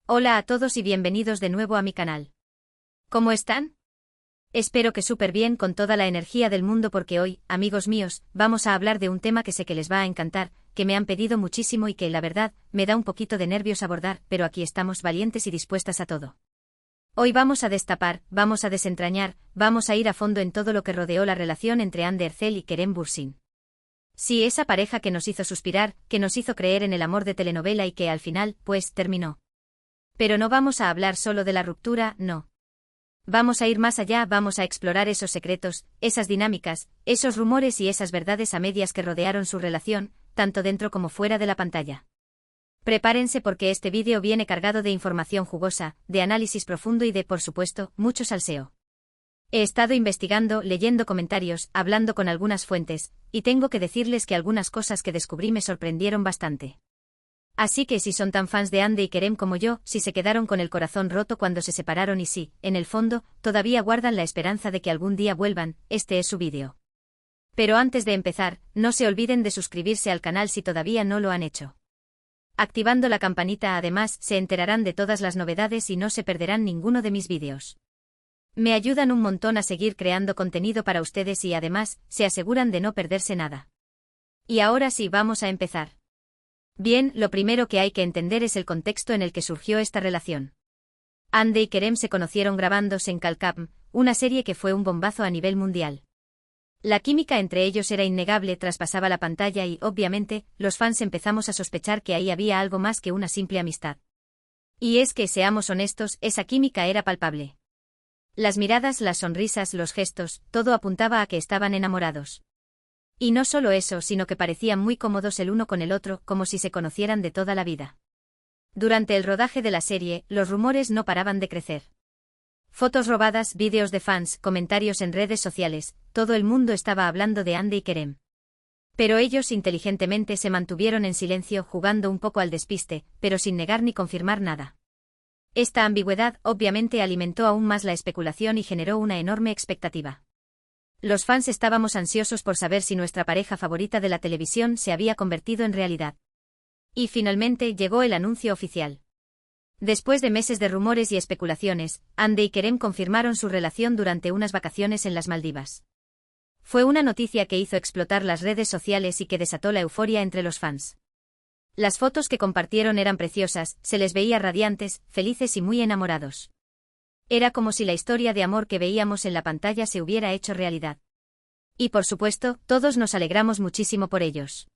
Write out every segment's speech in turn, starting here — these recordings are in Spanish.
Hola a todos y bienvenidos de nuevo a mi canal. ¿Cómo están? Espero que súper bien con toda la energía del mundo porque hoy, amigos míos, vamos a hablar de un tema que sé que les va a encantar, que me han pedido muchísimo y que, la verdad, me da un poquito de nervios abordar, pero aquí estamos valientes y dispuestas a todo. Hoy vamos a destapar, vamos a desentrañar, vamos a ir a fondo en todo lo que rodeó la relación entre Hande Erçel y Kerem Bürsin. Sí, esa pareja que nos hizo suspirar, que nos hizo creer en el amor de telenovela y que al final, pues, terminó. Pero no vamos a hablar solo de la ruptura, no. Vamos a ir más allá, vamos a explorar esos secretos, esas dinámicas, esos rumores y esas verdades a medias que rodearon su relación, tanto dentro como fuera de la pantalla. Prepárense porque este vídeo viene cargado de información jugosa, de análisis profundo y de, por supuesto, mucho salseo. He estado investigando, leyendo comentarios, hablando con algunas fuentes, y tengo que decirles que algunas cosas que descubrí me sorprendieron bastante. Así que si son tan fans de Hande y Kerem como yo, si se quedaron con el corazón roto cuando se separaron y si, en el fondo, todavía guardan la esperanza de que algún día vuelvan, este es su vídeo. Pero antes de empezar, no se olviden de suscribirse al canal si todavía no lo han hecho. Activando la campanita además, se enterarán de todas las novedades y no se perderán ninguno de mis vídeos. Me ayudan un montón a seguir creando contenido para ustedes y además, se aseguran de no perderse nada. Y ahora sí vamos a empezar. Bien, lo primero que hay que entender es el contexto en el que surgió esta relación. Hande y Kerem se conocieron grabándose en Kalkapm, una serie que fue un bombazo a nivel mundial. La química entre ellos era innegable, traspasaba la pantalla y, obviamente, los fans empezamos a sospechar que ahí había algo más que una simple amistad. Y es que, seamos honestos, esa química era palpable. Las miradas, las sonrisas, los gestos, todo apuntaba a que estaban enamorados. Y no solo eso, sino que parecían muy cómodos el uno con el otro, como si se conocieran de toda la vida. Durante el rodaje de la serie, los rumores no paraban de crecer. Fotos robadas, vídeos de fans, comentarios en redes sociales, todo el mundo estaba hablando de Hande y Kerem. Pero ellos inteligentemente se mantuvieron en silencio, jugando un poco al despiste, pero sin negar ni confirmar nada. Esta ambigüedad, obviamente, alimentó aún más la especulación y generó una enorme expectativa. Los fans estábamos ansiosos por saber si nuestra pareja favorita de la televisión se había convertido en realidad. Y finalmente llegó el anuncio oficial. Después de meses de rumores y especulaciones, Hande y Kerem confirmaron su relación durante unas vacaciones en las Maldivas. Fue una noticia que hizo explotar las redes sociales y que desató la euforia entre los fans. Las fotos que compartieron eran preciosas, se les veía radiantes, felices y muy enamorados. Era como si la historia de amor que veíamos en la pantalla se hubiera hecho realidad. Y por supuesto, todos nos alegramos muchísimo por ellos.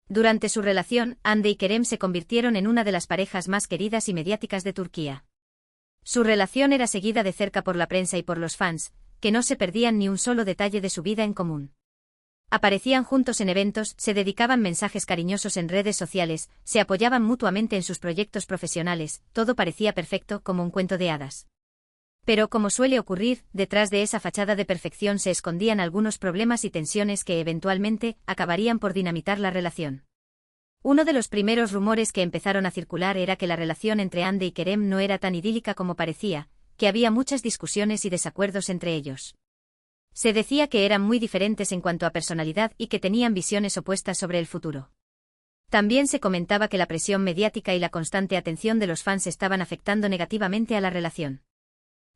Durante su relación, Hande y Kerem se convirtieron en una de las parejas más queridas y mediáticas de Turquía. Su relación era seguida de cerca por la prensa y por los fans, que no se perdían ni un solo detalle de su vida en común. Aparecían juntos en eventos, se dedicaban mensajes cariñosos en redes sociales, se apoyaban mutuamente en sus proyectos profesionales, todo parecía perfecto como un cuento de hadas. Pero como suele ocurrir, detrás de esa fachada de perfección se escondían algunos problemas y tensiones que eventualmente acabarían por dinamitar la relación. Uno de los primeros rumores que empezaron a circular era que la relación entre Hande y Kerem no era tan idílica como parecía, que había muchas discusiones y desacuerdos entre ellos. Se decía que eran muy diferentes en cuanto a personalidad y que tenían visiones opuestas sobre el futuro. También se comentaba que la presión mediática y la constante atención de los fans estaban afectando negativamente a la relación.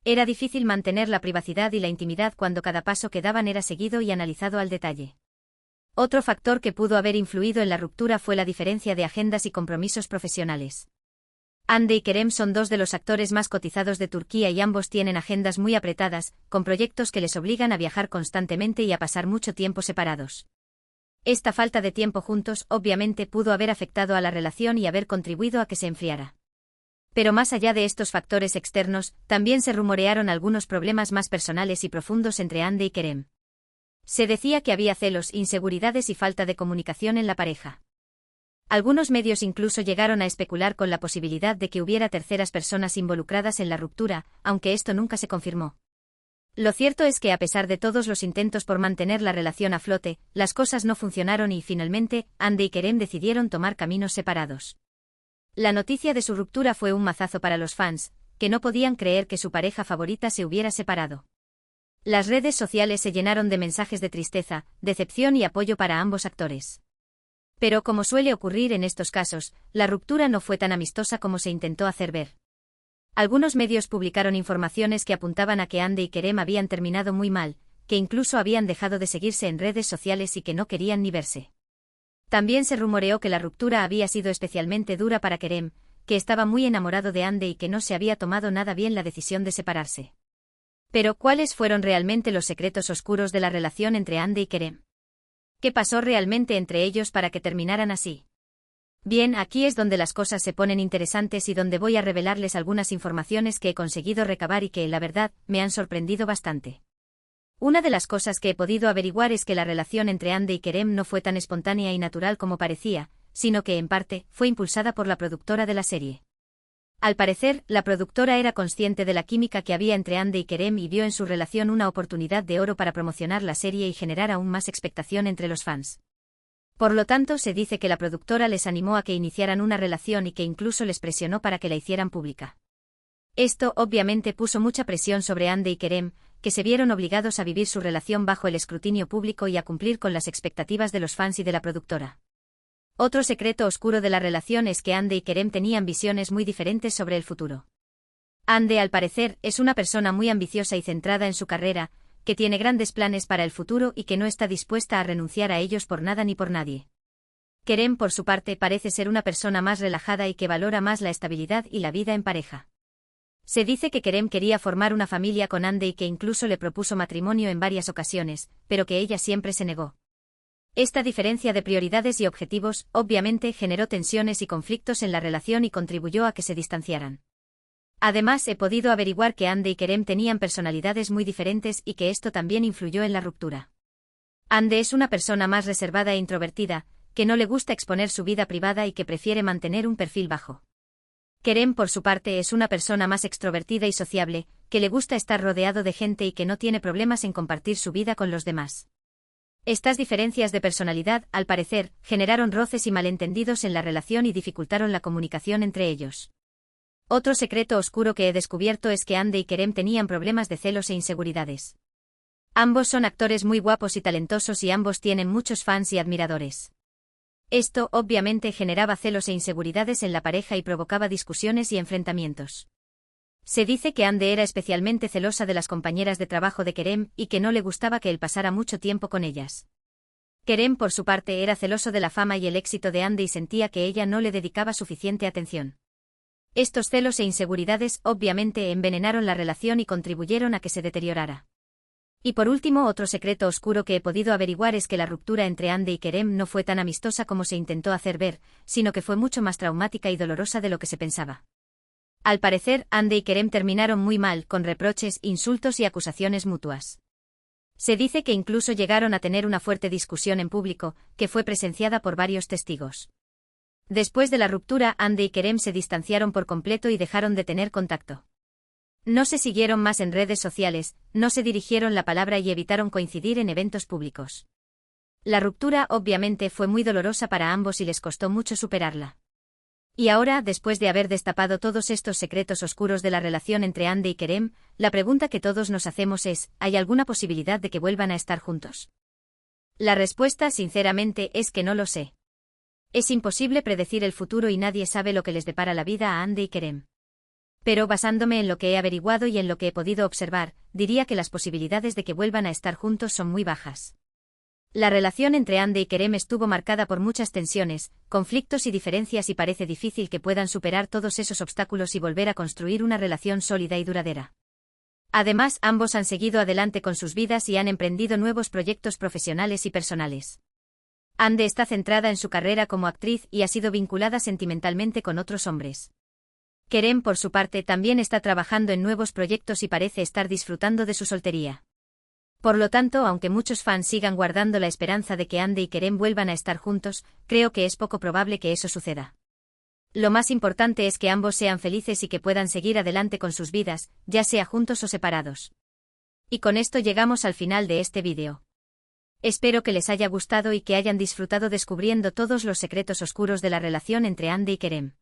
Era difícil mantener la privacidad y la intimidad cuando cada paso que daban era seguido y analizado al detalle. Otro factor que pudo haber influido en la ruptura fue la diferencia de agendas y compromisos profesionales. Hande y Kerem son dos de los actores más cotizados de Turquía y ambos tienen agendas muy apretadas, con proyectos que les obligan a viajar constantemente y a pasar mucho tiempo separados. Esta falta de tiempo juntos, obviamente, pudo haber afectado a la relación y haber contribuido a que se enfriara. Pero más allá de estos factores externos, también se rumorearon algunos problemas más personales y profundos entre Hande y Kerem. Se decía que había celos, inseguridades y falta de comunicación en la pareja. Algunos medios incluso llegaron a especular con la posibilidad de que hubiera terceras personas involucradas en la ruptura, aunque esto nunca se confirmó. Lo cierto es que a pesar de todos los intentos por mantener la relación a flote, las cosas no funcionaron y finalmente, Hande y Kerem decidieron tomar caminos separados. La noticia de su ruptura fue un mazazo para los fans, que no podían creer que su pareja favorita se hubiera separado. Las redes sociales se llenaron de mensajes de tristeza, decepción y apoyo para ambos actores. Pero como suele ocurrir en estos casos, la ruptura no fue tan amistosa como se intentó hacer ver. Algunos medios publicaron informaciones que apuntaban a que Ande y Kerem habían terminado muy mal, que incluso habían dejado de seguirse en redes sociales y que no querían ni verse. También se rumoreó que la ruptura había sido especialmente dura para Kerem, que estaba muy enamorado de Ande y que no se había tomado nada bien la decisión de separarse. Pero, ¿cuáles fueron realmente los secretos oscuros de la relación entre Ande y Kerem? ¿Qué pasó realmente entre ellos para que terminaran así? Bien, aquí es donde las cosas se ponen interesantes y donde voy a revelarles algunas informaciones que he conseguido recabar y que, la verdad, me han sorprendido bastante. Una de las cosas que he podido averiguar es que la relación entre Ande y Kerem no fue tan espontánea y natural como parecía, sino que, en parte, fue impulsada por la productora de la serie. Al parecer, la productora era consciente de la química que había entre Ande y Kerem y vio en su relación una oportunidad de oro para promocionar la serie y generar aún más expectación entre los fans. Por lo tanto, se dice que la productora les animó a que iniciaran una relación y que incluso les presionó para que la hicieran pública. Esto, obviamente, puso mucha presión sobre Ande y Kerem, que se vieron obligados a vivir su relación bajo el escrutinio público y a cumplir con las expectativas de los fans y de la productora. Otro secreto oscuro de la relación es que Ande y Kerem tenían visiones muy diferentes sobre el futuro. Ande, al parecer, es una persona muy ambiciosa y centrada en su carrera, que tiene grandes planes para el futuro y que no está dispuesta a renunciar a ellos por nada ni por nadie. Kerem, por su parte, parece ser una persona más relajada y que valora más la estabilidad y la vida en pareja. Se dice que Kerem quería formar una familia con Ande y que incluso le propuso matrimonio en varias ocasiones, pero que ella siempre se negó. Esta diferencia de prioridades y objetivos, obviamente, generó tensiones y conflictos en la relación y contribuyó a que se distanciaran. Además, he podido averiguar que Ande y Kerem tenían personalidades muy diferentes y que esto también influyó en la ruptura. Ande es una persona más reservada e introvertida, que no le gusta exponer su vida privada y que prefiere mantener un perfil bajo. Kerem, por su parte, es una persona más extrovertida y sociable, que le gusta estar rodeado de gente y que no tiene problemas en compartir su vida con los demás. Estas diferencias de personalidad, al parecer, generaron roces y malentendidos en la relación y dificultaron la comunicación entre ellos. Otro secreto oscuro que he descubierto es que Ande y Kerem tenían problemas de celos e inseguridades. Ambos son actores muy guapos y talentosos y ambos tienen muchos fans y admiradores. Esto, obviamente, generaba celos e inseguridades en la pareja y provocaba discusiones y enfrentamientos. Se dice que Ande era especialmente celosa de las compañeras de trabajo de Kerem y que no le gustaba que él pasara mucho tiempo con ellas. Kerem, por su parte, era celoso de la fama y el éxito de Ande y sentía que ella no le dedicaba suficiente atención. Estos celos e inseguridades, obviamente, envenenaron la relación y contribuyeron a que se deteriorara. Y por último, otro secreto oscuro que he podido averiguar es que la ruptura entre Ande y Kerem no fue tan amistosa como se intentó hacer ver, sino que fue mucho más traumática y dolorosa de lo que se pensaba. Al parecer, Ande y Kerem terminaron muy mal, con reproches, insultos y acusaciones mutuas. Se dice que incluso llegaron a tener una fuerte discusión en público, que fue presenciada por varios testigos. Después de la ruptura, Ande y Kerem se distanciaron por completo y dejaron de tener contacto. No se siguieron más en redes sociales, no se dirigieron la palabra y evitaron coincidir en eventos públicos. La ruptura, obviamente, fue muy dolorosa para ambos y les costó mucho superarla. Y ahora, después de haber destapado todos estos secretos oscuros de la relación entre Ande y Kerem, la pregunta que todos nos hacemos es, ¿hay alguna posibilidad de que vuelvan a estar juntos? La respuesta, sinceramente, es que no lo sé. Es imposible predecir el futuro y nadie sabe lo que les depara la vida a Ande y Kerem. Pero basándome en lo que he averiguado y en lo que he podido observar, diría que las posibilidades de que vuelvan a estar juntos son muy bajas. La relación entre Ande y Kerem estuvo marcada por muchas tensiones, conflictos y diferencias y parece difícil que puedan superar todos esos obstáculos y volver a construir una relación sólida y duradera. Además, ambos han seguido adelante con sus vidas y han emprendido nuevos proyectos profesionales y personales. Ande está centrada en su carrera como actriz y ha sido vinculada sentimentalmente con otros hombres. Kerem, por su parte, también está trabajando en nuevos proyectos y parece estar disfrutando de su soltería. Por lo tanto, aunque muchos fans sigan guardando la esperanza de que Ande y Kerem vuelvan a estar juntos, creo que es poco probable que eso suceda. Lo más importante es que ambos sean felices y que puedan seguir adelante con sus vidas, ya sea juntos o separados. Y con esto llegamos al final de este vídeo. Espero que les haya gustado y que hayan disfrutado descubriendo todos los secretos oscuros de la relación entre Ande y Kerem.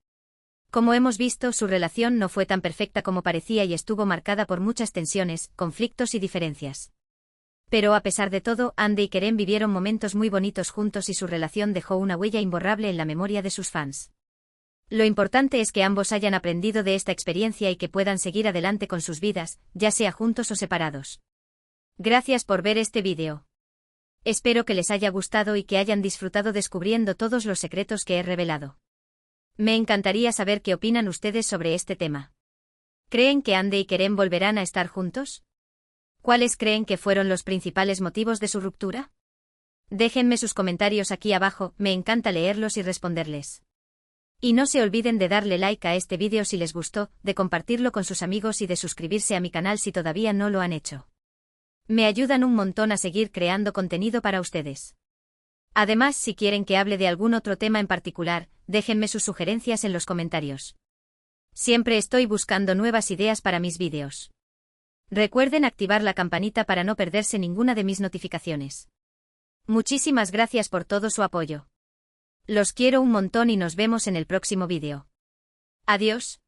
Como hemos visto, su relación no fue tan perfecta como parecía y estuvo marcada por muchas tensiones, conflictos y diferencias. Pero a pesar de todo, Ande y Kerem vivieron momentos muy bonitos juntos y su relación dejó una huella imborrable en la memoria de sus fans. Lo importante es que ambos hayan aprendido de esta experiencia y que puedan seguir adelante con sus vidas, ya sea juntos o separados. Gracias por ver este vídeo. Espero que les haya gustado y que hayan disfrutado descubriendo todos los secretos que he revelado. Me encantaría saber qué opinan ustedes sobre este tema. ¿Creen que Ande y Kerem volverán a estar juntos? ¿Cuáles creen que fueron los principales motivos de su ruptura? Déjenme sus comentarios aquí abajo, me encanta leerlos y responderles. Y no se olviden de darle like a este vídeo si les gustó, de compartirlo con sus amigos y de suscribirse a mi canal si todavía no lo han hecho. Me ayudan un montón a seguir creando contenido para ustedes. Además, si quieren que hable de algún otro tema en particular, déjenme sus sugerencias en los comentarios. Siempre estoy buscando nuevas ideas para mis vídeos. Recuerden activar la campanita para no perderse ninguna de mis notificaciones. Muchísimas gracias por todo su apoyo. Los quiero un montón y nos vemos en el próximo vídeo. Adiós.